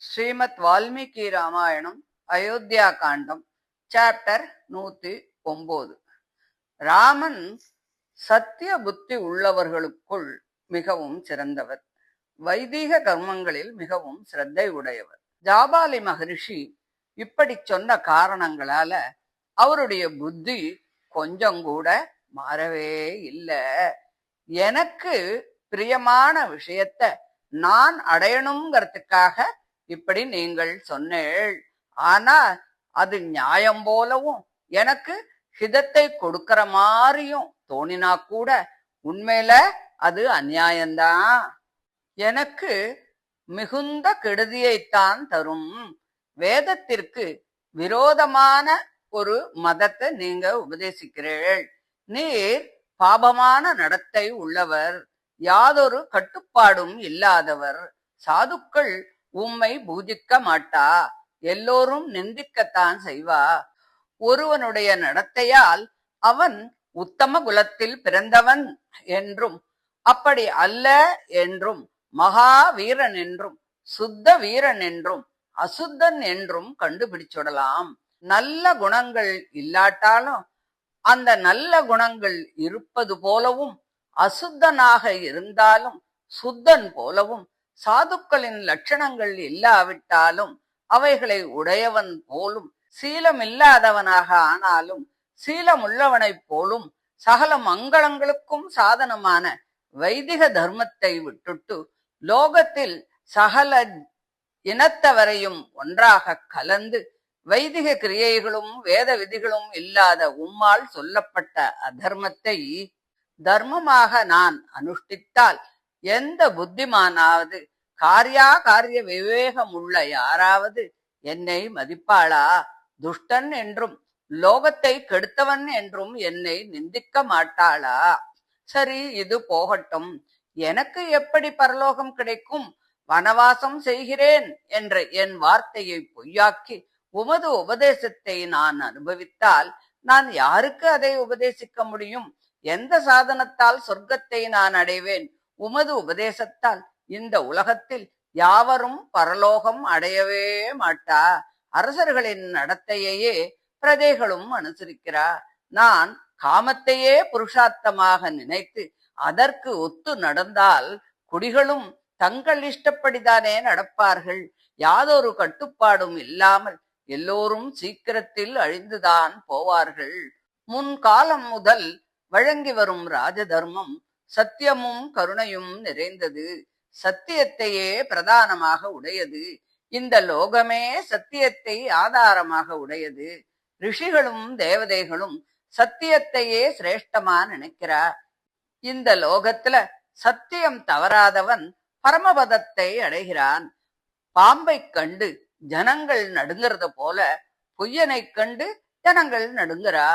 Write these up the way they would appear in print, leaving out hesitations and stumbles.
ஸ்ரீமத் வால்மீகி ராமாயணம் அயோத்தியா காண்டம் chapter 109. Raman சத்திய புத்தி உள்ளவர்களுக்குள் மிகவும் சிறந்தவர். வைதீக கர்மங்களில் மிகவும் சிரத்தை உடையவர். ஜாபாலி மகரிஷி இப்படி சொன்ன காரணங்களால அவருடைய புத்தி கொஞ்சம் கூட மாறவே இல்லை. எனக்கு பிரியமான விஷயத்த நான் அடையணுங்கிறதுக்காக இப்படி நீங்கள் சொன்னேள். ஆனா அது நியாயம் போலவும் எனக்கு ஹிதத்தை கொடுக்கிற மாதிரியும் தோணினா கூட உண்மையில அது அநியாயம்தான். எனக்கு மிகுந்த கெடுதியைத்தான் தரும். வேதத்திற்கு விரோதமான ஒரு மதத்தை நீங்க உபதேசிக்கிறீர்கள். நீர் பாபமான நடத்தை உள்ளவர், யாதொரு கட்டுப்பாடும் இல்லாதவர். சாதுக்கள் உம்மை பூஜிக்க மாட்டா, எல்லோரும் நிந்திக்கத்தான் செய்வா. ஒருவனுடைய நடத்தையால் அவன் உத்தம குலத்தில் பிறந்தவன் என்றும் அப்படி அல்ல என்றும் மகா வீரன் என்றும் சுத்த வீரன் என்றும் அசுத்தன் என்றும் கண்டுபிடிச்சுடலாம். நல்ல குணங்கள் இல்லாட்டாலும் அந்த நல்ல குணங்கள் இருப்பது போலவும், அசுத்தனாக இருந்தாலும் சுத்தன் போலவும், சாதுக்களின் லட்சணங்கள் இல்லாவிட்டாலும் அவைகளை உடையவன் போலும், சீலமில்லாதவனாக ஆனாலும் சீலமுள்ளவனைப் போலும் சகல மங்களங்களுக்கும் சாதனமான வைதிக தர்மத்தை விட்டுட்டு லோகத்தில் சகல இனத்தவரையும் ஒன்றாக கலந்து வைதிக கிரியைகளும் வேத விதிகளும் இல்லாத உம்மால் சொல்லப்பட்ட அதர்மத்தை தர்மமாக நான் அனுஷ்டித்தால் எந்த புத்திமானாவது, காரிய விவேகம் உள்ள யாராவது என்னை மதிப்பாளா? துஷ்டன் என்றும் லோகத்தை கெடுத்தவன் என்றும் என்னை நிந்திக்க மாட்டாளா? சரி, இது போகட்டும். எனக்கு எப்படி பரலோகம் கிடைக்கும்? வனவாசம் செய்கிறேன் என்ற என் வார்த்தையை பொய்யாக்கி உமது உபதேசத்தை நான் அனுபவித்தால் நான் யாருக்கு அதை உபதேசிக்க முடியும்? எந்த சாதனத்தால் சொர்க்கத்தை நான் அடைவேன்? உமது உபதேசத்தால் இந்த உலகத்தில் யாவரும் பரலோகம் அடையவே மாட்டா. அரசர்களின் நடத்தையையே பிரஜைகளும் அனுசரிக்கிறா. நான் காமத்தையே புருஷார்த்தமாக நினைத்து அதற்கு ஒத்து நடந்தால் குடிகளும் தங்கள் இஷ்டப்படிதானே நடப்பார்கள். யாதொரு கட்டுப்பாடும் இல்லாமல் எல்லோரும் சீக்கிரத்தில் அழிந்துதான் போவார்கள். முன்காலம் முதல் வழங்கி வரும் ராஜதர்மம் சத்தியமும் கருணையும் நிறைந்தது. சத்தியத்தையே பிரதானமாக உடையது. இந்த லோகமே சத்தியத்தை ஆதாரமாக உடையது. ரிஷிகளும் தேவதைகளும் சத்தியத்தையே சிரேஷ்டமா நினைக்கிறார். இந்த லோகத்துல சத்தியம் தவறாதவன் பரமபதத்தை அடைகிறான். பாம்பை கண்டு ஜனங்கள் நடுங்கிறத போல பொய்யனை கண்டு ஜனங்கள் நடுங்கிறா.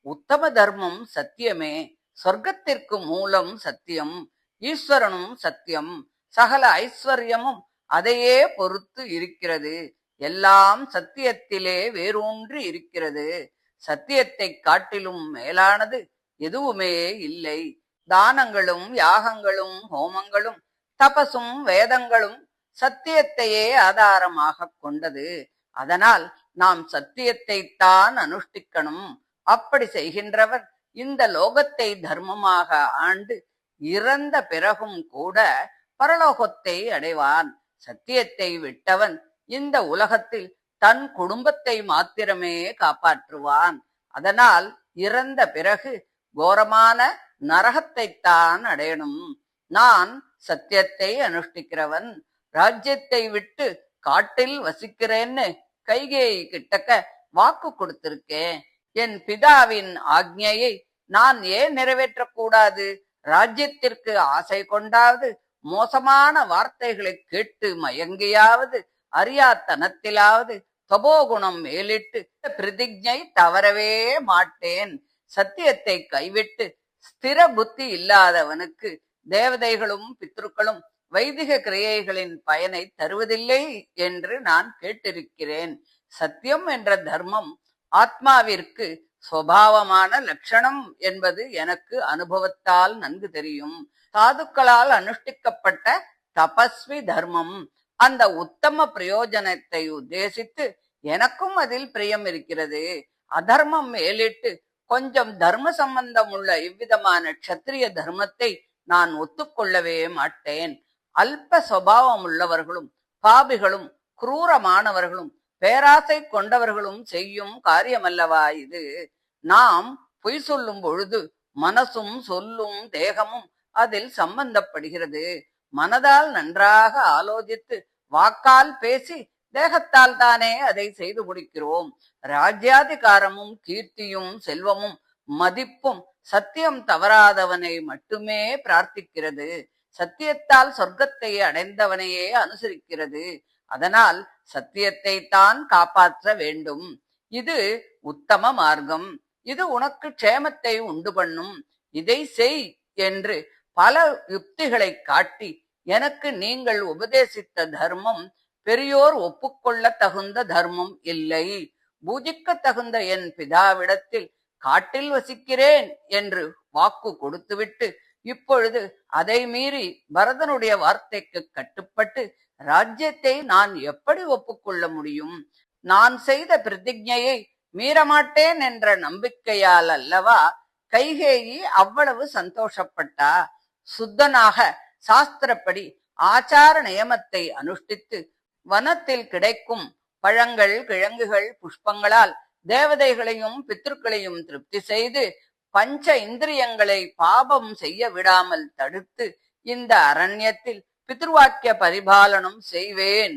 உத்தம தர்மம் சத்தியமே. சொர்க்கத்திற்கு மூலம் சத்தியம். ஈஸ்வரனும் சத்தியம். சகல ஐஸ்வர்யமும் அதையே பொறுத்து இருக்கிறது. எல்லாம் சத்தியத்திலே வேரூன்றி இருக்கிறது. சத்தியத்தை காட்டிலும் மேலானது எதுவுமே இல்லை. தானங்களும் யாகங்களும் ஹோமங்களும் தபசும் வேதங்களும் சத்தியத்தையே ஆதாரமாக கொண்டது. அதனால் நாம் சத்தியத்தை தான் அனுஷ்டிக்கணும். அப்படி செய்கின்றவர் இந்த லோகத்தை தர்மமாக ஆண்டு இறந்த பிறகும் கூட பரலோகத்தை அடைவான். சத்தியத்தை விட்டவன் இந்த உலகத்தில் தன் குடும்பத்தை மாத்திரமே காப்பாற்றுவான். அதனால் இறந்த பிறகு கோரமான நரகத்தைத்தான் அடையணும். நான் சத்தியத்தை அனுஷ்டிக்கிறவன். ராஜ்யத்தை விட்டு காட்டில் வசிக்கிறேன்னு கைகேயி கிட்டக்க வாக்கு கொடுத்திருக்கேன். என் பிதாவின் ஆக்ஞையை நான் ஏன் நிறைவேற்றக்கூடாது? ராஜ்யத்திற்கு ஆசை கொண்டாவது, மோசமான வார்த்தைகளை கேட்டு மயங்கியாவது, அறியாத்தனத்திலாவது தபோகுணம் மேலிட்டு பிரதிஜை தவறவே மாட்டேன். சத்தியத்தை கைவிட்டு ஸ்திர புத்தி இல்லாதவனுக்கு தேவதைகளும் பித்ருக்களும் வைதிக கிரியைகளின் பயனை தருவதில்லை என்று நான் கேட்டிருக்கிறேன். சத்தியம் என்ற தர்மம் ஆத்மாவிற்கு சுபாவமான லட்சணம் என்பது எனக்கு அனுபவத்தால் நன்கு தெரியும். சாதுக்களால் அனுஷ்டிக்கப்பட்ட தபஸ்வி தர்மம் அந்த உத்தம பிரயோஜனத்தை உத்தேசித்து எனக்கும் அதில் பிரியம் இருக்கிறது. அதர்மம் மேலிட்டு கொஞ்சம் தர்ம சம்பந்தம் உள்ள இவ்விதமான க்ஷத்திரிய தர்மத்தை நான் ஒத்துக்கொள்ளவே மாட்டேன். அல்ப சுபாவம் உள்ளவர்களும் பாபிகளும் குரூரமானவர்களும் பேராசை கொண்டவர்களும் செய்யும் காரியமல்லவா இது? நாம் பொய் சொல்லும் பொழுது மனசும் சொல்லும் தேகமும் அதில் சம்பந்தப்படுகிறது. மனதால் நன்றாக ஆலோசித்து வாக்கால் பேசி தேகத்தால் தானே அதை செய்து முடிக்கிறோம். ராஜ்யாதிகாரமும் கீர்த்தியும் செல்வமும் மதிப்பும் சத்தியம் தவறாதவனை மட்டுமே பிரார்த்திக்கிறது. சத்தியத்தால் சொர்க்கத்தை அடைந்தவனையே அனுசரிக்கிறது. அதனால் சத்தியத்தை தான் காப்பாற்ற வேண்டும். இது உத்தம மார்க்கம். இது உனக்கு க்ஷேமத்தை உண்டு பண்ணும். இதை செய் என்று பல யுக்திகளை காட்டி எனக்கு நீங்கள் உபதேசித்த தர்மம் பெரியோர் ஒப்புக்கொள்ள தகுந்த தர்மம் இல்லை. பூஜிக்க தகுந்த என் பிதாவிடத்தில் காட்டில் வசிக்கிறேன் என்று வாக்கு கொடுத்துவிட்டு இப்பொழுது அதை மீறி பரதனுடைய வார்த்தைக்கு கட்டுப்பட்டு ராஜ்யத்தை நான் எப்படி ஒப்புக்கொள்ள முடியும்? நான் செய்த பிரதிஜையை மீறமாட்டேன் என்ற நம்பிக்கையால் அல்லவா கைகேயி அவ்வளவு சந்தோஷப்பட்டா. சுத்தனாக சாஸ்திரப்படி ஆச்சார நியமத்தை அனுஷ்டித்து வனத்தில் கிடைக்கும் பழங்கள் கிழங்குகள் புஷ்பங்களால் தேவதைகளையும் பித்ருக்களையும் திருப்தி செய்து பஞ்ச இந்திரியங்களை பாபம் செய்ய விடாமல் தடுத்து இந்த அரண்யத்தில் பித்ருவாக்கிய பரிபாலனம் செய்வேன்.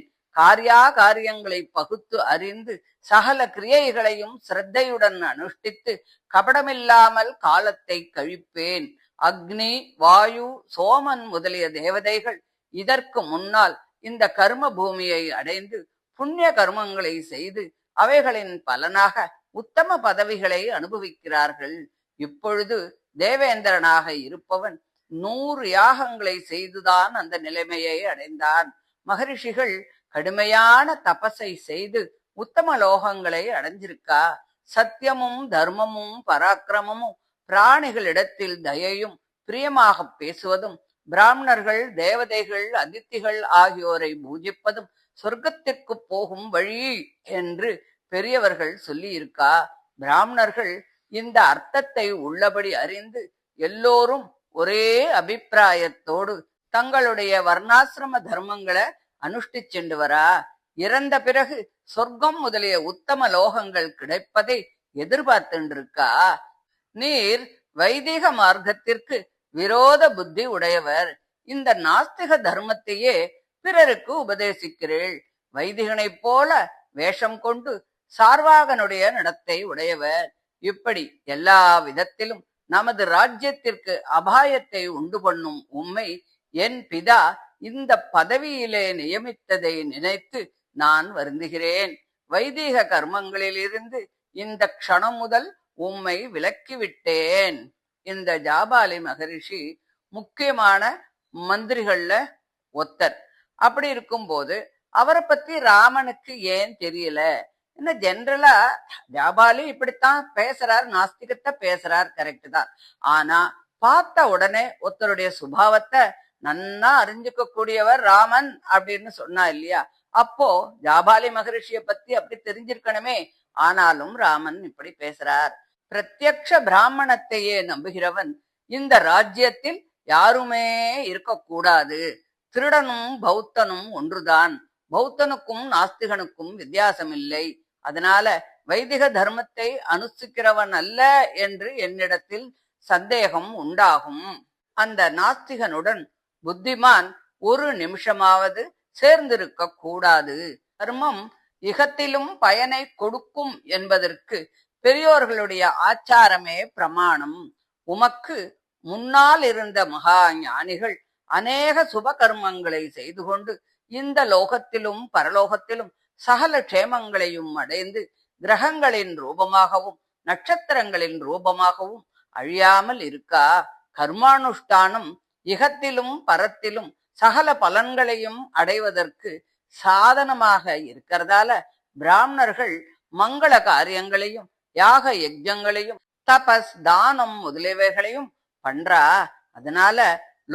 காரியங்களை பகுத்து அறிந்து சகல கிரியைகளையும் சிரத்தையுடன் அனுஷ்டித்து கபடமில்லாமல் காலத்தை கழிப்பேன். அக்னி வாயு சோமன் முதலிய தேவதைகள் இதற்கு முன்னால் இந்த கர்ம பூமியை அடைந்து புண்ணிய கர்மங்களை செய்து அவைகளின் பலனாக உத்தம பதவிகளை அனுபவிக்கிறார்கள். இப்பொழுது தேவேந்திரனாக இருப்பவன் 100 யாகங்களை செய்துதான் அந்த நிலைமையை அடைந்தான். மகரிஷிகள் கடுமையான தபசை செய்து உத்தம லோகங்களை அடைஞ்சிருக்கா. சத்தியமும் தர்மமும் பராக்கிரமமும் பிராணிகளிடத்தில் தயையும் பிரியமாக பேசுவதும் பிராமணர்கள் தேவதைகள் அதித்திகள் ஆகியோரை பூஜிப்பதும் சொர்க்கத்திற்கு போகும் வழி என்று பெரியவர்கள் சொல்லி இருக்கா. பிராமணர்கள் இந்த அர்த்தத்தை உள்ளபடி அறிந்து எல்லோரும் ஒரே அபிப்பிராயத்தோடு தங்களுடைய வர்ணாசிரம தர்மங்களை அனுஷ்டிச்சென்று வரா. இறந்த பிறகு சொர்க்கம் முதலிய உத்தம லோகங்கள் கிடைப்பதை எதிர்பார்த்துருக்கா. நீர் வைதிக மார்க்கத்திற்கு விரோத புத்தி உடையவர். இந்த நாஸ்திக தர்மத்தையே பிறருக்கு உபதேசிக்கிறீள். வைதிகனைப் போல வேஷம் கொண்டு சார்வாகனுடைய நடத்தை உடையவர். இப்படி எல்லா விதத்திலும் நமது ராஜ்யத்திற்கு அபாயத்தை உண்டு பண்ணும் உம்மை என் பிதா இந்த பதவியிலே நியமித்ததை நினைத்து நான் வருந்துகிறேன். வைதிக கர்மங்களில் இருந்து இந்த க்ஷணம் முதல் உம்மை விலக்கிவிட்டேன். இந்த ஜாபாலி மகரிஷி முக்கியமான மந்திரிகள்ல ஒத்தர். அப்படி இருக்கும்போது அவரை பத்தி ராமனுக்கு ஏன் தெரியல? என்ன ஜெனரலா ஜாபாலி இப்படித்தான் பேசுறார், நாஸ்திகத்தை பேசுறார், கரெக்ட் தான். ஆனா பார்த்த உடனே ஒருத்தருடைய சுபாவத்தை நன்னா அறிஞ்சுக்க கூடியவர் ராமன் அப்படின்னு சொன்னா இல்லையா? அப்போ ஜாபாலி மகரிஷிய பத்தி அப்படி தெரிஞ்சிருக்கணுமே. ஆனாலும் ராமன் இப்படி பேசுறார். பிரத்யக்ஷ பிராமணத்தையே நம்புகிறவன் இந்த ராஜ்யத்தில் யாருமே இருக்கக்கூடாது. திருடனும் பௌத்தனும் ஒன்றுதான். பௌத்தனுக்கும் நாஸ்திகனுக்கும் வித்தியாசம் இல்லை. அதனால வைதிக தர்மத்தை அனுஷ்டிக்கிறவன் அல்ல என்று என்னிடத்தில் சந்தேகம் உண்டாகும். அந்த நாஸ்திகனுடன் புத்திமான் ஒரு நிமிஷமாவது சேர்ந்திருக்க கூடாது. தர்மம் இகத்திலும் பயனை கொடுக்கும் என்பதற்கு பெரியோர்களுடைய ஆச்சாரமே பிரமாணம். உமக்கு முன்னால் இருந்த மகா ஞானிகள் அநேக சுப கர்மங்களை செய்து கொண்டு இந்த லோகத்திலும் பரலோகத்திலும் சகல க்ஷேமங்களையும் அடைந்து கிரகங்களின் ரூபமாகவும் நட்சத்திரங்களின் ரூபமாகவும் அழியாமல் இருக்கா. கர்மானுஷ்டானம் இகத்திலும் பரத்திலும் சகல பலன்களையும் அடைவதற்கு சாதனமாக இருக்கிறதால பிராமணர்கள் மங்கள காரியங்களையும் யாக யஜ்ஞங்களையும் தபஸ் தானம் முதலியவைகளையும் பண்றா. அதனால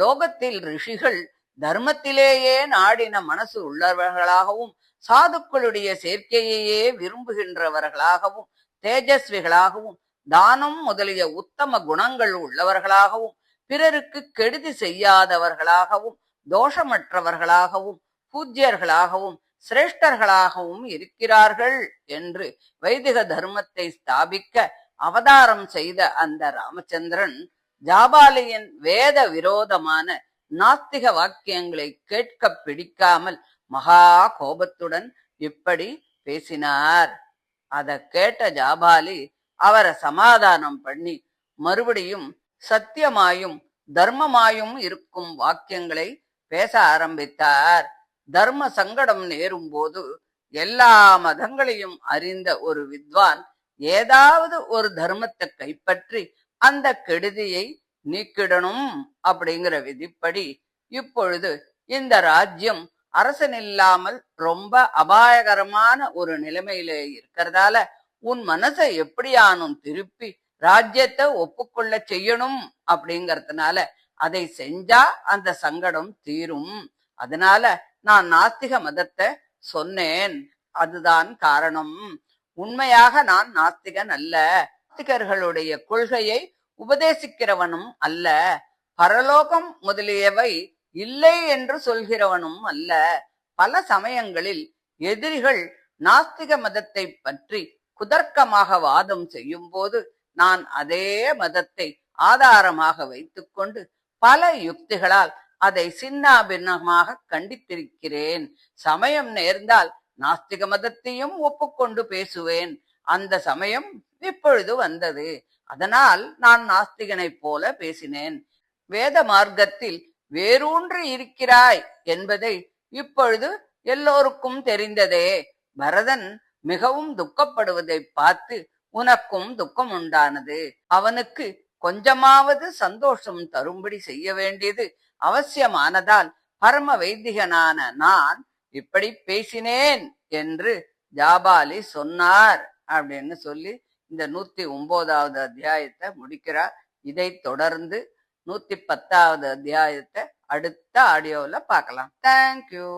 லோகத்தில் ரிஷிகள் தர்மத்திலேயே நாடின மனசு உள்ளவர்களாகவும் சாதுக்களுடைய சேர்க்கையையே விரும்புகின்றவர்களாகவும் தேஜஸ்விகளாகவும் தானம் முதலிய உத்தம குணங்கள் உள்ளவர்களாகவும் பிறருக்கு கெடுதி செய்யாதவர்களாகவும் தோஷமற்றவர்களாகவும் பூஜ்யர்களாகவும் சிரேஷ்டர்களாகவும் இருக்கிறார்கள் என்று வைதிக தர்மத்தை ஸ்தாபிக்க அவதாரம் செய்த அந்த ராமச்சந்திரன் ஜாபாலியின் வேத விரோதமான நாஸ்திக வாக்கியங்களை கேட்க பிடிக்காமல் மகா கோபத்துடன் இப்படி பேசினார். அத கேட்ட ஜாபாலி அவரை சமாதானம் பண்ணி மறுபடியும் சத்தியமாயும் தர்மமாயும் இருக்கும் வாக்கியங்களை பேச ஆரம்பித்தார். தர்ம சங்கடம் நேரும் போது எல்லா மதங்களையும் அறிந்த ஒரு வித்வான் ஏதாவது ஒரு தர்மத்தை கைப்பற்றி அந்த கெடுதியை நீக்கிடணும் அப்படிங்கிற விதிப்படி இப்பொழுது இந்த ராஜ்யம் அரசன் இல்லாமல் ரொம்ப அபாயகரமான ஒரு நிலைமையில இருக்கிறதால உன் மனசை எப்படியானும் திருப்பி ராஜ்யத்தை ஒப்புக்கொள்ள செய்யணும் அப்படிங்கறதுனால அதை செஞ்சா அந்த சங்கடம் தீரும். அதனால நான் நாஸ்திக மதத்தை சொன்னேன். அதுதான் காரணம். உண்மையாக நான் நாஸ்திகன் அல்ல. நாஸ்திகர்களுடைய கொள்கையை உபதேசிக்கிறவனும் அல்ல. பரலோகம் முதலியவை இல்லை என்று சொல்கிறவனும் அல்ல. பல சமயங்களில் எதிரிகள் நாஸ்திக மதத்தை பற்றி குதர்க்கமாக வாதம் செய்யும் போது நான் அதே மதத்தை ஆதாரமாக வைத்துக்கொண்டு பல யுக்திகளால் அதை சின்னாபின்னமாக கண்டித்திருக்கிறேன். சமயம் நேர்ந்தால் நாஸ்திக மதத்தையும் ஒப்புக்கொண்டு பேசுவேன். அந்த சமயம் இப்பொழுது வந்தது. அதனால் நான் நாஸ்திகனைப் போல பேசினேன். வேத மார்க்கத்தில் வேரூன்றி இருக்கிறாய் என்பதை இப்பொழுது எல்லோருக்கும் தெரிந்ததே. பரதன் மிகவும் துக்கப்படுவதை பார்த்து உனக்கும் துக்கம் உண்டானது. அவனுக்கு கொஞ்சமாவது சந்தோஷம் தரும்படி செய்ய வேண்டியது அவசியமானதால் பரம வைதிகனான நான் இப்படி பேசினேன் என்று ஜாபாலி சொன்னார் அப்படின்னு சொல்லி இந்த 109வது அத்தியாயத்தை முடிக்கிறார். இதை தொடர்ந்து 110வது அத்தியாயத்தை அடுத்த ஆடியோல பார்க்கலாம். தேங்க்யூ.